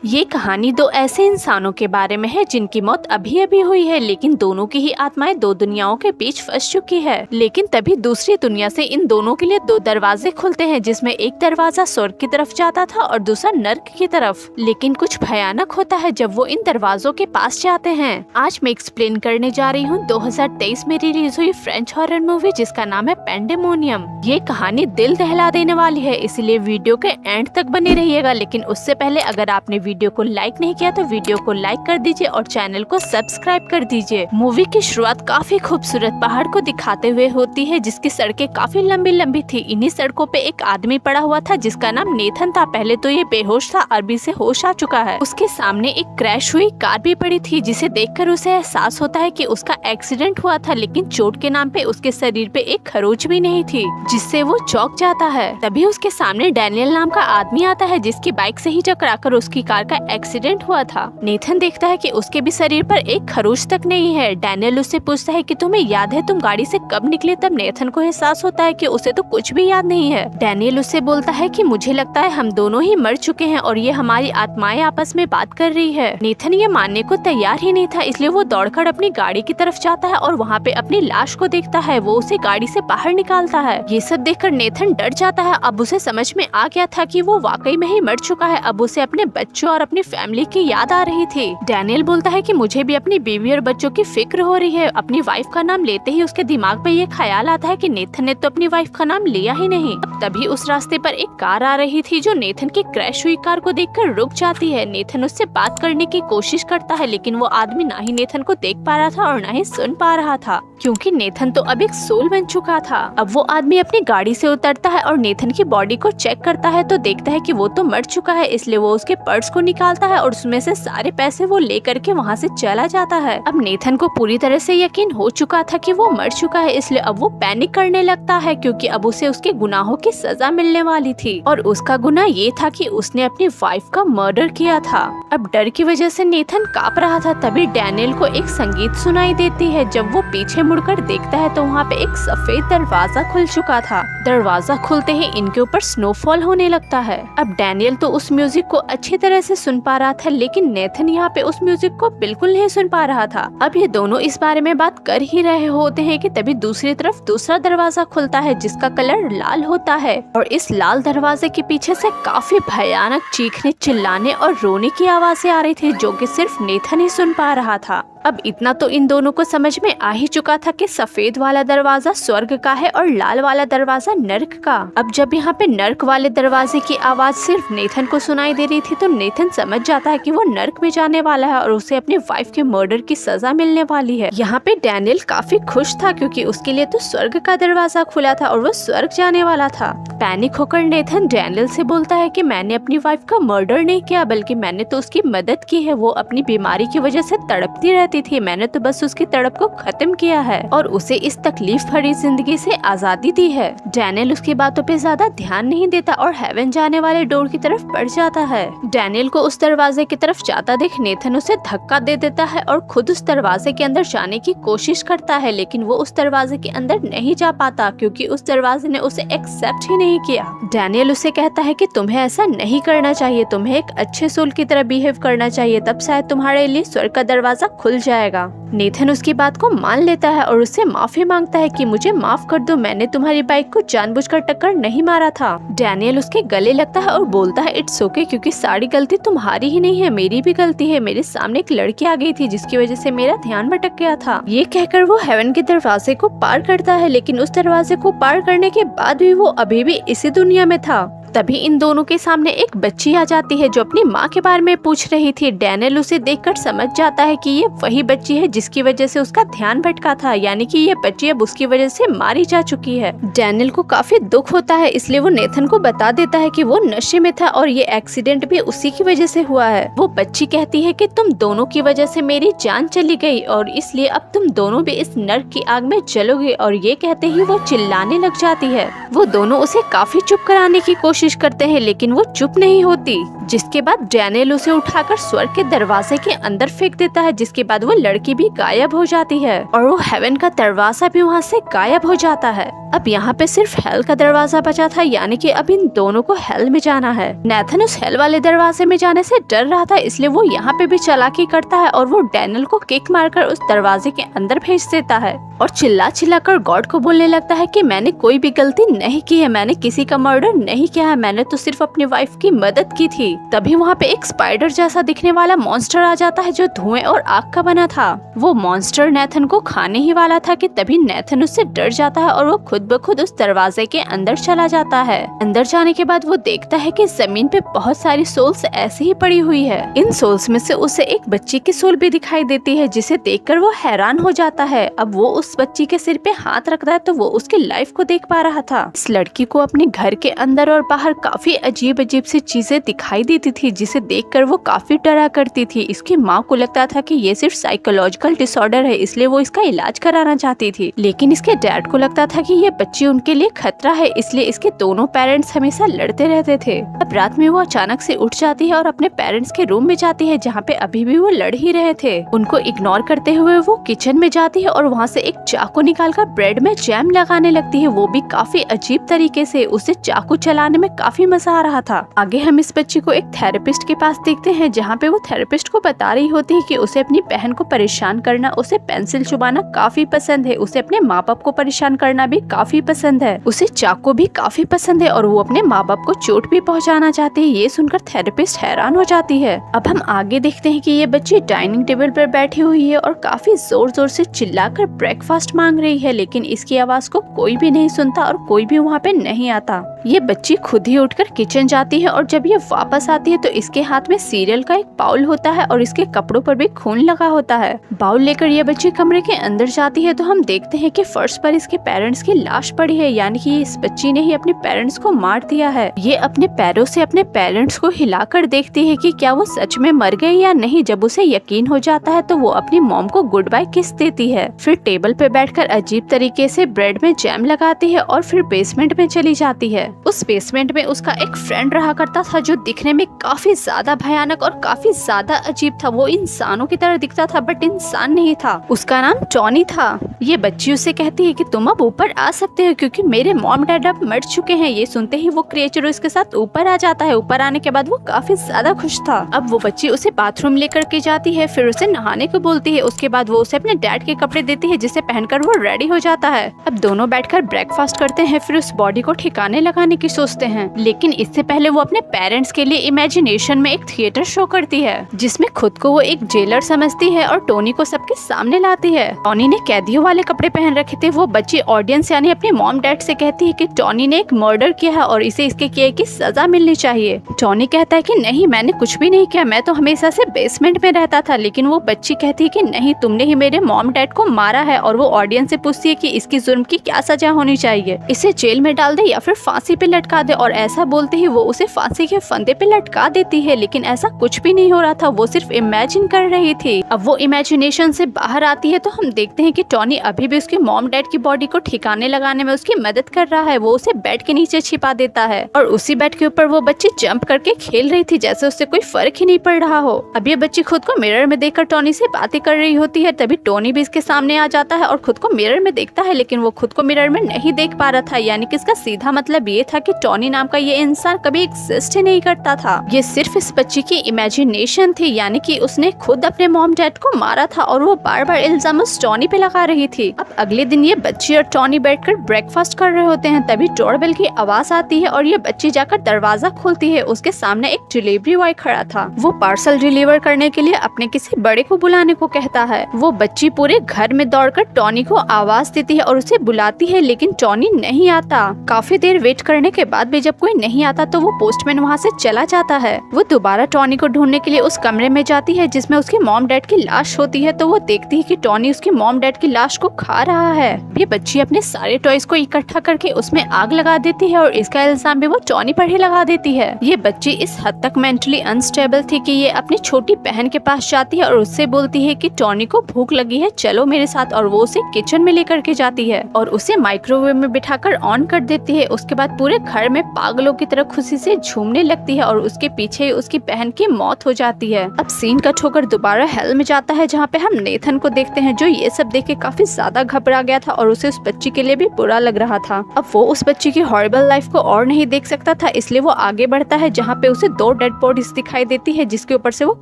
ये कहानी दो ऐसे इंसानों के बारे में है जिनकी मौत अभी अभी हुई है, लेकिन दोनों की ही आत्माएं दो दुनियाओं के बीच फंस चुकी है। लेकिन तभी दूसरी दुनिया से इन दोनों के लिए दो दरवाजे खुलते हैं, जिसमें एक दरवाजा स्वर्ग की तरफ जाता था और दूसरा नर्क की तरफ। लेकिन कुछ भयानक होता है जब वो इन दरवाजों के पास जाते हैं। आज मैं एक्सप्लेन करने जा रही हूँ 2023 में रिलीज हुई फ्रेंच हॉरर मूवी जिसका नाम है पेंडेमोनियम। ये कहानी दिल दहला देने वाली है, इसलिए वीडियो के एंड तक बने रहिएगा। लेकिन उससे पहले अगर आपने वीडियो को लाइक नहीं किया तो वीडियो को लाइक कर दीजिए और चैनल को सब्सक्राइब कर दीजिए। मूवी की शुरुआत काफी खूबसूरत पहाड़ को दिखाते हुए होती है जिसकी सड़कें काफी लंबी लंबी थी। इन्हीं सड़कों पे एक आदमी पड़ा हुआ था जिसका नाम नेथन था। पहले तो ये बेहोश था, अरबी से होश आ चुका है। उसके सामने एक क्रैश हुई कार भी पड़ी थी जिसे देखकर उसे एहसास होता है कि उसका एक्सीडेंट हुआ था, लेकिन चोट के नाम पे उसके शरीर पे एक खरोच भी नहीं थी, जिससे वो चौंक जाता है। तभी उसके सामने डैनियल नाम का आदमी आता है जिसकी बाइक से ही टकराकर उसकी कार का एक्सीडेंट हुआ था। नेथन देखता है कि उसके भी शरीर पर एक खरोच तक नहीं है। डैनियल उससे पूछता है कि तुम्हें याद है तुम गाड़ी से कब निकले। तब नेथन को एहसास होता है कि उसे तो कुछ भी याद नहीं है। डैनियल उससे बोलता है कि मुझे लगता है हम दोनों ही मर चुके हैं और ये हमारी आत्माएं आपस में बात कर रही है। नेथन ये मानने को तैयार ही नहीं था, इसलिए वो दौड़कर अपनी गाड़ी की तरफ जाता है और वहाँ पे अपनी लाश को देखता है। वो उसे गाड़ी से बाहर निकालता है। ये सब देखकर नेथन डर जाता है। अब उसे समझ में आ गया था कि वो वाकई में ही मर चुका है। अब उसे अपने बच्चों और अपनी फैमिली की याद आ रही थी। डैनियल बोलता है कि मुझे भी अपनी बीवी और बच्चों की फिक्र हो रही है। अपनी वाइफ का नाम लेते ही उसके दिमाग पे ये ख्याल आता है कि नेथन ने तो अपनी वाइफ का नाम लिया ही नहीं। अब तभी उस रास्ते पर एक कार आ रही थी जो नेथन की क्रैश हुई कार को देखकर रुक जाती है। नेथन उससे बात करने की कोशिश करता है, लेकिन वो आदमी ना ही नेथन को देख पा रहा था और ना ही सुन पा रहा था, क्योंकि नेथन तो अब एक सोल बन चुका था। अब वो आदमी अपनी गाड़ी से उतरता है और नेथन की बॉडी को चेक करता है तो देखता है कि वो तो मर चुका है। इसलिए वो उसके पर्स को निकालता है और उसमें से सारे पैसे वो लेकर के वहाँ से चला जाता है। अब नेथन को पूरी तरह से यकीन हो चुका था कि वो मर चुका है, इसलिए अब वो पैनिक करने लगता है, क्योंकि अब उसे उसके गुनाहों की सजा मिलने वाली थी। और उसका गुनाह ये था कि उसने अपनी वाइफ का मर्डर किया था। अब डर की वजह से नेथन कांप रहा था। तभी डैनियल को एक संगीत सुनाई देती है। जब वो पीछे मुड़कर देखता है तो वहाँ पे एक सफेद दरवाजा खुल चुका था। दरवाजा खुलते ही इनके ऊपर स्नोफॉल होने लगता है। अब डैनियल तो उस म्यूजिक को अच्छी तरह से सुन पा रहा था, लेकिन नेथन यहाँ पे उस म्यूजिक को बिल्कुल नहीं सुन पा रहा था। अब ये दोनों इस बारे में बात कर ही रहे होते हैं कि तभी दूसरी तरफ दूसरा दरवाजा खुलता है जिसका कलर लाल होता है और इस लाल दरवाजे के पीछे से काफी भयानक चीखने, चिल्लाने और रोने की आवाजें आ रही थी जो कि सिर्फ नेथन ही सुन पा रहा था। अब इतना तो इन दोनों को समझ में आ ही चुका था कि सफेद वाला दरवाजा स्वर्ग का है और लाल वाला दरवाजा नर्क का। अब जब यहाँ पे नर्क वाले दरवाजे की आवाज सिर्फ नेथन को सुनाई दे रही थी तो नेथन समझ जाता है कि वो नर्क में जाने वाला है और उसे अपनी वाइफ के मर्डर की सजा मिलने वाली है। यहाँ पे डैनियल काफी खुश था क्योंकि उसके लिए तो स्वर्ग का दरवाजा खुला था और वो स्वर्ग जाने वाला था। पैनिक होकर नेथन डैनियल से बोलता है कि मैंने अपनी वाइफ का मर्डर नहीं किया, बल्कि मैंने तो उसकी मदद की है। वो अपनी बीमारी की वजह से तड़पती रहती थी, मैंने तो बस उसकी तड़प को खत्म किया है और उसे इस तकलीफ भरी जिंदगी से आजादी दी है। डैनियल उसकी बातों पे ज्यादा ध्यान नहीं देता और हेवन जाने वाले डोर की तरफ बढ़ जाता है। डैनियल को उस दरवाजे की तरफ जाता देख नेथन उसे धक्का दे देता है और खुद उस दरवाजे के अंदर जाने की कोशिश करता है, लेकिन वो उस दरवाजे के अंदर नहीं जा पाता क्योंकि उस दरवाजे ने उसे एक्सेप्ट ही नहीं किया। डैनियल उसे कहता है कि तुम्हें ऐसा नहीं करना चाहिए, तुम्हें एक अच्छे सोल की तरह बिहेव करना चाहिए, तब शायद तुम्हारे लिए स्वर्ग का दरवाजा खुल जाएगा। नेथन उसकी बात को मान लेता है और उससे माफी मांगता है कि मुझे माफ कर दो, मैंने तुम्हारी बाइक को जानबूझकर टक्कर नहीं मारा था। डैनियल उसके गले लगता है और बोलता है इट्स ओके, क्योंकि सारी गलती तुम्हारी ही नहीं है, मेरी भी गलती है। मेरे सामने एक लड़की आ गई थी जिसकी वजह से मेरा ध्यान भटक गया था। ये कहकर वो हेवन के दरवाजे को पार करता है, लेकिन उस दरवाजे को पार करने के बाद भी वो अभी भी इसी दुनिया में था। तभी इन दोनों के सामने एक बच्ची आ जाती है जो अपनी माँ के बारे में पूछ रही थी। डैनियल उसे देखकर समझ जाता है कि ये वही बच्ची है जिसकी वजह से उसका ध्यान भटका था, यानी कि ये बच्ची अब उसकी वजह से मारी जा चुकी है। डैनियल को काफी दुख होता है, इसलिए वो नेथन को बता देता है कि वो नशे में था और ये एक्सीडेंट भी उसी की वजह से हुआ है। वो बच्ची कहती है कि तुम दोनों की वजह से मेरी जान चली गई और इसलिए अब तुम दोनों भी इस नर्क की आग में जलोगे। और ये कहते ही वो चिल्लाने लग जाती है। वो दोनों उसे काफी चुप कराने की कोशिश कोशिश करते हैं लेकिन वो चुप नहीं होती। जिसके बाद डैनियल उसे उठाकर स्वर्ग के दरवाजे के अंदर फेंक देता है, जिसके बाद वो लड़की भी गायब हो जाती है और वो हेवन का दरवाजा भी वहाँ से गायब हो जाता है। अब यहाँ पे सिर्फ हेल का दरवाजा बचा था, यानी कि अब इन दोनों को हेल में जाना है। नेथन उस हेल वाले दरवाजे में जाने से डर रहा था, इसलिए वो यहाँ पे भी चालाकी करता है और वो डैनियल को किक मारकर उस दरवाजे के अंदर भेज देता है और चिल्ला कर गॉड को बोलने लगता है कि मैंने कोई भी गलती नहीं की है, मैंने किसी का मर्डर नहीं किया है, मैंने तो सिर्फ अपनी वाइफ की मदद की थी। तभी वहाँ पे एक स्पाइडर जैसा दिखने वाला मॉन्स्टर आ जाता है जो धुएं और आग का बना था। वो मॉन्स्टर नेथन को खाने ही वाला था कि तभी नेथन उससे डर जाता है और वो खुद ब खुद उस दरवाजे के अंदर चला जाता है। अंदर जाने के बाद वो देखता है कि जमीन पे बहुत सारी सोल्स ऐसे ही पड़ी हुई है। इन सोल्स में से उसे एक बच्ची की सोल भी दिखाई देती है, जिसे देखकर वो हैरान हो जाता है। अब वो उस बच्ची के सिर पे हाथ रखता है तो वो उसकी लाइफ को देख पा रहा था। इस लड़की को अपने घर के अंदर और बाहर काफी अजीब अजीब सी चीजें दिखाई देती थी, जिसे देखकर वो काफी डरा करती थी। इसकी माँ को लगता था कि ये सिर्फ साइकोलॉजिकल डिसऑर्डर है, इसलिए वो इसका इलाज कराना चाहती थी। लेकिन इसके डैड को लगता था कि ये बच्ची उनके लिए खतरा है, इसलिए इसके दोनों पेरेंट्स हमेशा लड़ते रहते थे। अब रात में वो अचानक से उठ जाती है और अपने पेरेंट्स के रूम में जाती है, जहाँ पे अभी भी वो लड़ ही रहे थे। उनको इग्नोर करते हुए वो किचन में जाती है और वहाँ से एक चाकू निकालकर ब्रेड में जैम लगाने लगती है, वो भी काफी अजीब तरीके से। उसे चाकू चलाने में काफी मजा आ रहा था। आगे हम इस बच्ची को एक थेरेपिस्ट के पास देखते हैं, जहाँ पे वो थेरेपिस्ट को बता रही होती है कि उसे अपनी बहन को परेशान करना, उसे पेंसिल चुबाना काफी पसंद है, उसे अपने माँ बाप को परेशान करना भी काफी पसंद है, उसे चाकू भी काफी पसंद है और वो अपने माँ बाप को चोट भी पहुँचाना चाहती है। ये सुनकर थेरेपिस्ट हैरान हो जाती है। अब हम आगे देखते हैं कि ये बच्ची डाइनिंग टेबल पर बैठी हुई है और काफी जोर जोर से चिल्लाकर ब्रेकफास्ट मांग रही है, लेकिन इसकी आवाज को कोई भी नहीं सुनता और कोई भी वहाँ पे नहीं आता। ये बच्ची खुद ही उठकर किचन जाती है और जब ये वापस आती है तो इसके हाथ में सीरियल का एक बाउल होता है और इसके कपड़ों पर भी खून लगा होता है। बाउल लेकर ये बच्ची कमरे के अंदर जाती है तो हम देखते हैं कि फर्श पर इसके पेरेंट्स की लाश पड़ी है, यानी कि इस बच्ची ने ही अपने पेरेंट्स को मार दिया है। ये अपने पैरों से अपने पेरेंट्स को हिलाकर देखती है कि क्या वो सच में मर गए या नहीं। जब उसे यकीन हो जाता है तो वो अपनी मॉम को गुड बाय किस देती है, फिर टेबल पे बैठकर अजीब तरीके से ब्रेड में जैम लगाती है और फिर बेसमेंट में चली जाती है। उस बेसमेंट में उसका एक फ्रेंड रहा करता था जो दिखने में काफी ज्यादा भयानक और काफी ज्यादा अजीब था। वो इंसानों की तरह दिखता था बट इंसान नहीं था। उसका नाम टॉनी था। ये बच्ची उसे कहती है कि तुम अब ऊपर आ सकते हो क्योंकि मेरे मॉम डैड अब मर चुके हैं। ये सुनते ही वो क्रिएचर उसके साथ ऊपर आ जाता है। ऊपर आने के बाद वो काफी ज्यादा खुश था। अब वो बच्ची उसे बाथरूम लेकर के जाती है, फिर उसे नहाने को बोलती है। उसके बाद वो उसे अपने डैड के कपड़े देती है जिसे पहनकर वो रेडी हो जाता है। अब दोनों बैठकर ब्रेकफास्ट करते हैं, फिर उस बॉडी को ठिकाने लगाने की सोचते हैं। लेकिन इससे पहले वो अपने पेरेंट्स के लिए इमेजिनेशन में एक थिएटर शो करती है जिसमें खुद को वो एक जेलर समझती है और टोनी को सबके सामने लाती है। टोनी ने कैदियों वाले कपड़े पहन रखे थे। वो बच्ची ऑडियंस यानी अपने मॉम डैड से कहती है कि टोनी ने एक मर्डर किया है और इसे इसके किए की सजा मिलनी चाहिए। टोनी कहता है कि नहीं, मैंने कुछ भी नहीं किया, मैं तो हमेशा से बेसमेंट में रहता था। लेकिन वो बच्ची कहती है कि नहीं, तुमने ही मेरे मॉम डैड को मारा है। और वो ऑडियंस से पूछती है कि इसकी जुर्म की क्या सजा होनी चाहिए, इसे जेल में डाल दे या फिर फांसी पे लटका दे। और ऐसा बोलते ही वो उसे फांसी के फंदे पे लटका देती है, लेकिन ऐसा कुछ भी नहीं हो रहा था। वो सिर्फ इमेजिन कर रही थी। अब वो इमेजिनेशन से बाहर आती है तो हम देखते हैं कि टोनी अभी भी उसके मॉम डैड की बॉडी को ठिकाने लगाने में उसकी मदद कर रहा है। वो उसे बेड के नीचे छिपा देता है और उसी बेड के ऊपर वो बच्ची जंप करके खेल रही थी जैसे उससे कोई फर्क ही नहीं पड़ रहा हो। अब ये बच्ची खुद को मिरर में देखकर टोनी से बातें कर रही होती है। तभी टोनी भी इसके सामने आ जाता है और खुद को मिरर में देखता है, लेकिन वो खुद को मिरर में नहीं देख पा रहा था। यानी कि इसका सीधा मतलब ये था कि टोनी नाम का ये इंसान कभी एग्जिस्ट ही नहीं करता था। ये सिर्फ इस बच्ची की इमेजिनेशन थी, यानी कि उसने खुद अपने मॉम डैड को मारा था और वो बार बार इल्जाम उस टोनी पे लगा रही थी। अब अगले दिन ये बच्ची और टोनी बैठकर ब्रेकफास्ट कर रहे होते हैं। तभी डोरबेल की आवाज आती है और ये बच्ची जाकर दरवाजा खोलती है। उसके सामने एक डिलीवरी बॉय खड़ा था। वो पार्सल डिलीवर करने के लिए अपने किसी बड़े को बुलाने को कहता है। वो बच्ची पूरे घर में दौड़कर टोनी को आवाज देती है और उसे बुलाती है, लेकिन टोनी नहीं आता। काफी देर वेट करने के बाद भी जब कोई नहीं आता तो वो पोस्टमैन वहाँ से चला जाता है। वो दोबारा टोनी को ढूंढने के लिए उस कमरे में जाती है जिसमें उसके मॉम डैड की लाश होती है। तो वो देखती है कि टोनी उसके मॉम डैड की लाश को खा रहा है। ये बच्ची अपने सारे टॉयज को इकट्ठा करके उसमें आग लगा देती है और इसका इल्जाम भी वो टोनी पर ही लगा देती है। ये बच्ची इस हद तक मेंटली अनस्टेबल थी कि ये अपनी छोटी बहन के पास जाती है और उससे बोलती है कि टोनी को भूख लगी है, चलो मेरे साथ। और वो उसे किचन में लेकर के जाती है और उसे माइक्रोवेव में बिठाकर ऑन कर देती है। उसके बाद पूरे घर में पागलों की तरह खुशी से झूमने लगती है और उसके पीछे उसकी बहन की मौत हो जाती है। अब सीन कट होकर दोबारा हेल में जाता है, जहाँ पे हम नेथन को देखते हैं जो ये सब देख के काफी ज्यादा घबरा गया था और उसे उस बच्ची के लिए भी बुरा लग रहा था। अब वो उस बच्ची की हॉरिबल लाइफ को और नहीं देख सकता था, इसलिए वो आगे बढ़ता है जहाँ पे उसे 2 डेड बॉडीज दिखाई देती है जिसके ऊपर से वो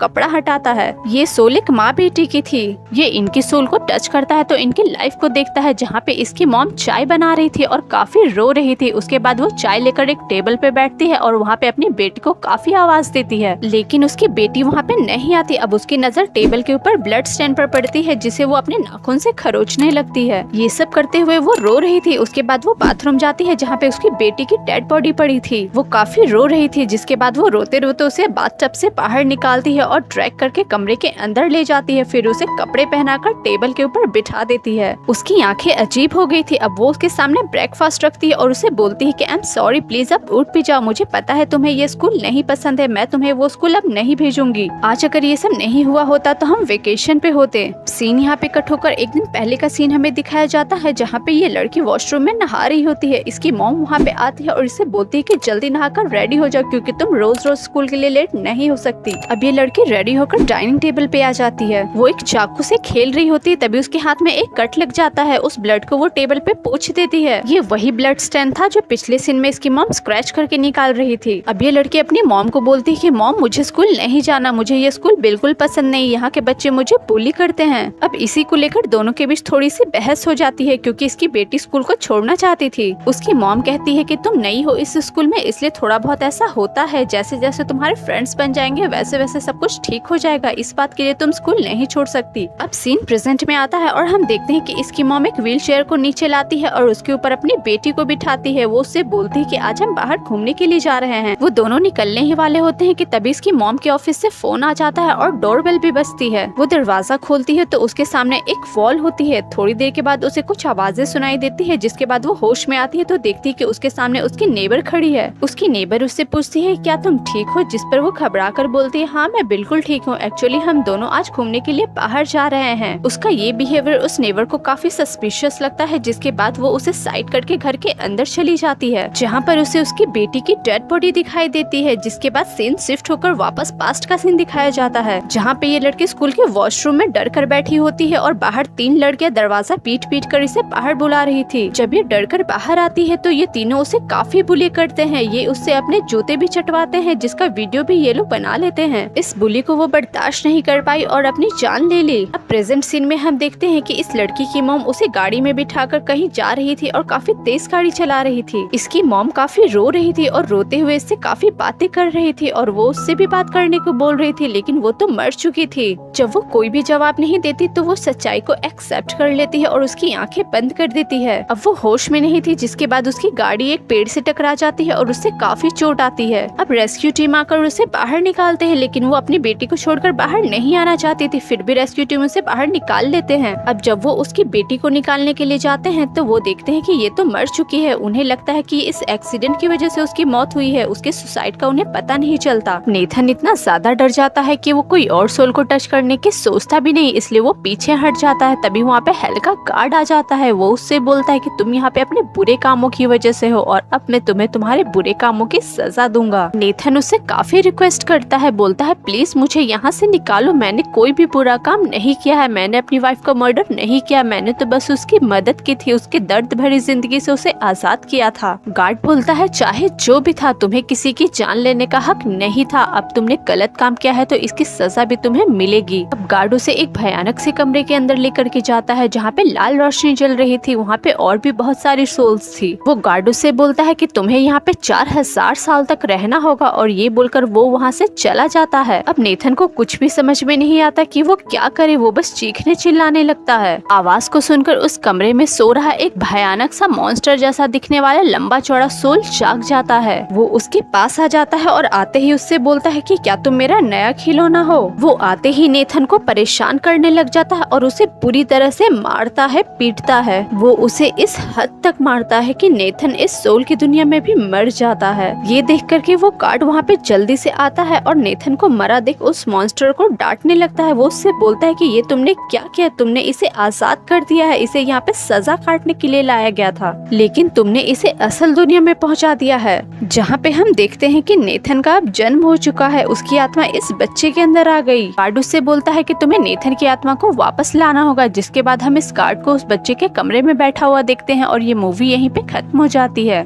कपड़ा हटाता है। ये सोल एक माँ बेटी की थी। ये इनकी सोल को टच करता है तो इनकी लाइफ को देखता है जहाँ पे इसकी मॉम चाय बना रही थी और काफी रो रही थी। उसके बाद वो चाय लेकर एक टेबल पे बैठती है और वहाँ पे अपनी बेटी को काफी आवाज देती है, लेकिन उसकी बेटी वहाँ पे नहीं आती। अब उसकी नजर टेबल के ऊपर ब्लड स्टेन पर पड़ती है जिसे वो अपने नाखून से खरोचने लगती है। ये सब करते हुए वो रो रही थी। उसके बाद वो बाथरूम जाती है जहाँ पे उसकी बेटी की डेड बॉडी पड़ी थी। वो काफी रो रही थी, जिसके बाद वो रोते रोते उसे बाथटब से बाहर निकालती है और ड्रैग करके कमरे के अंदर ले जाती है। फिर उसे कपड़े पहनाकर टेबल के ऊपर बिठा देती है। उसकी आंखें अजीब हो गई थी। अब वो उसके सामने ब्रेकफास्ट रखती है और उसे बोलती है कि आई एम सॉरी, प्लीज अब उठ भी जाओ। मुझे पता है तुम्हें ये स्कूल नहीं पसंद है, मैं तुम्हें वो स्कूल अब नहीं भेजूंगी। आज अगर ये सब नहीं हुआ होता तो हम वेकेशन पे होते। सीन यहाँ पे कट होकर एक दिन पहले का सीन हमें दिखाया जाता है जहाँ पे ये लड़की वॉशरूम में नहा रही होती है। इसकी मॉम वहाँ पे आती है और इसे बोलती है कि जल्दी नहाकर रेडी हो जाओ क्योंकि तुम रोज रोज स्कूल के लिए लेट नहीं हो सकती। अब ये लड़की रेडी होकर डाइनिंग टेबल पे आ जाती है। वो एक चाकू से खेल रही होती है, तभी उसके हाथ में एक कट लग जाता है। उस ब्लड को वो टेबल पे पोंछ देती है। ये वही ब्लड स्टेन था जो पिछले सीन में इसकी मॉम स्क्रैच करके निकाल रही थी। अब ये लड़की अपनी मॉम को बोलती है कि मॉम मुझे स्कूल नहीं जाना, मुझे ये स्कूल बिल्कुल पसंद नहीं, यहाँ के बच्चे मुझे बुली करते हैं। अब इसी को लेकर दोनों के बीच थोड़ी सी बहस हो जाती है क्योंकि इसकी बेटी स्कूल को छोड़ना चाहती थी। उसकी मॉम कहती है कि तुम नई हो इस स्कूल में, इसलिए थोड़ा बहुत ऐसा होता है, जैसे जैसे तुम्हारे फ्रेंड्स बन जाएंगे वैसे वैसे सब कुछ ठीक हो जाएगा, इस बात के लिए तुम स्कूल नहीं छोड़ सकती। अब सीन प्रेजेंट में आता है और हम देखते हैं कि इसकी मॉम एक व्हील चेयर को नीचे लाती है और उसके ऊपर अपनी बेटी को बिठाती है। वो उससे बोलती है कि आज हम बाहर घूमने के लिए जा रहे हैं। वो दोनों निकलने ही वाले होते हैं कि तभी इसकी मॉम के ऑफिस से फोन आ जाता है और डोरबेल भी बजती है। वो दरवाजा खोलती है तो उसके सामने एक वॉल होती है। थोड़ी देर के बाद उसे कुछ आवाजें सुनाई देती है, जिसके बाद वो होश में आती है तो देखती है कि उसके सामने उसकी नेबर खड़ी है। उसकी नेबर उससे पूछती है क्या तुम ठीक हो, जिस पर वो घबरा कर बोलती है हाँ मैं बिल्कुल ठीक हूँ, एक्चुअली हम दोनों आज घूमने के लिए बाहर जा रहे हैं। उसका ये बिहेवियर उस नेबर को काफी सस्पिशियस लगता है, जिसके बाद वो उसे साइड करके घर के अंदर चली जाती है जहाँ पर उसे उसकी बेटी की डेड बॉडी दिखाई देती है। जिसके बाद सीन शिफ्ट होकर वापस पास्ट का सीन दिखाया जाता है जहाँ पे ये लड़की स्कूल के वॉशरूम में डर कर बैठी होती है और बाहर 3 लड़कियां दरवाजा पीट पीट कर इसे बाहर बुला रही थी। जब ये डर कर बाहर आती है तो ये तीनों उसे काफी बुली करते हैं। ये उससे अपने जूते भी चटवाते हैं जिसका वीडियो भी ये लोग बना लेते हैं। इस बुली को वो बर्दाश्त नहीं कर पाई और अपनी जान ले ली। अब प्रेजेंट सीन में हम देखते हैं कि इस लड़की की मॉम उसे गाड़ी में बिठाकर कहीं जा रही थी और काफी तेज गाड़ी चला रही थी। इसकी मॉम काफी रो रही थी और रोते हुए इससे काफी बातें कर रही थी और वो उससे भी बात करने को बोल रही थी, लेकिन वो तो मर चुकी थी। जब वो कोई भी जवाब नहीं देती तो वो सच्चाई को एक्सेप्ट कर लेती है और उसकी आंखें बंद कर देती है। अब वो होश में नहीं थी, जिसके बाद उसकी गाड़ी एक पेड़ से टकरा जाती है और उससे काफी चोट आती है। अब रेस्क्यू टीम आकर उसे बाहर निकालते हैं, लेकिन वो अपनी बेटी को छोड़कर बाहर नहीं आना चाहती थी। फिर भी रेस्क्यू टीम उसे बाहर निकाल लेते हैं। अब जब वो उसकी बेटी को निकालने के लिए जाते हैं तो वो देखते हैं कि ये तो मर चुकी है। उन्हें लगता है कि इस एक्सीडेंट की वजह से उसकी मौत हुई है, उसके सुसाइड का उन्हें पता नहीं चलता। नेथन इतना ज्यादा डर जाता है कि वो कोई और सोल को टच करने की सोचता भी नहीं, इसलिए वो पीछे हट जाता है। तभी वहाँ पे हेल का गार्ड आ जाता है। वो उससे बोलता है कि तुम यहाँ पे अपने बुरे कामों की वजह से हो और अब मैं तुम्हें तुम्हारे बुरे कामों की सजा दूंगा। नेथन उससे काफी रिक्वेस्ट करता है, बोलता है प्लीज मुझे यहाँ से निकालो, मैंने कोई भी बुरा काम नहीं किया है, मैंने अपनी वाइफ का मर्डर नहीं किया, मैंने तो बस उसकी मदद की थी, उसके दर्द भरी जिंदगी से उसे आजाद किया था। गार्ड बोलता है चाहे जो भी था तुम्हें किसी की जान लेने का हक नहीं था, अब तुमने गलत काम किया है तो इसकी सजा भी तुम्हें मिलेगी। अब गार्ड उसे एक भयानक से कमरे के अंदर लेकर के जाता है जहाँ पे लाल रोशनी जल रही थी। वहाँ पे और भी बहुत सारी सोल्स थी। वो गार्ड उससे बोलता है कि तुम्हें यहाँ पे 4000 साल तक रहना होगा और ये बोलकर वो वहाँ से चला जाता है। अब नेथन को कुछ भी समझ में नहीं आता कि वो क्या करे, वो बस चीखने चिल्लाने लगता है। आवाज को सुनकर उस कमरे में सो रहा एक भयानक सा मॉन्स्टर जैसा दिखने वाला लंबा चौड़ा सोल जाग जाता है। वो उसके पास आ जाता है और आते ही उससे बोलता है कि क्या तुम मेरा नया खिलौना हो। वो आते ही नेथन को परेशान करने लग जाता है और उसे पूरी तरह से मारता है, पीटता है। वो उसे इस हद तक मारता है कि नेथन इस सोल की दुनिया में भी मर जाता है। ये देख करके वो गार्ड वहाँ पे जल्दी से आता है और नेथन को मरा देख उस मॉन्स्टर को डांटने लगता है। वो उससे बोलता है कि ये तुमने क्या किया, तुमने इसे आजाद कर दिया है, इसे यहाँ पे सजा काटने के लिए लाया गया था, लेकिन तुमने इसे असल दुनिया में पहुँचा पहुंचा दिया है, जहाँ पे हम देखते हैं कि नेथन का अब जन्म हो चुका है। उसकी आत्मा इस बच्चे के अंदर आ गई। गार्ड उससे बोलता है कि तुम्हें नेथन की आत्मा को वापस लाना होगा, जिसके बाद हम इस गार्ड को उस बच्चे के कमरे में बैठा हुआ देखते हैं और ये मूवी यहीं पे खत्म हो जाती है।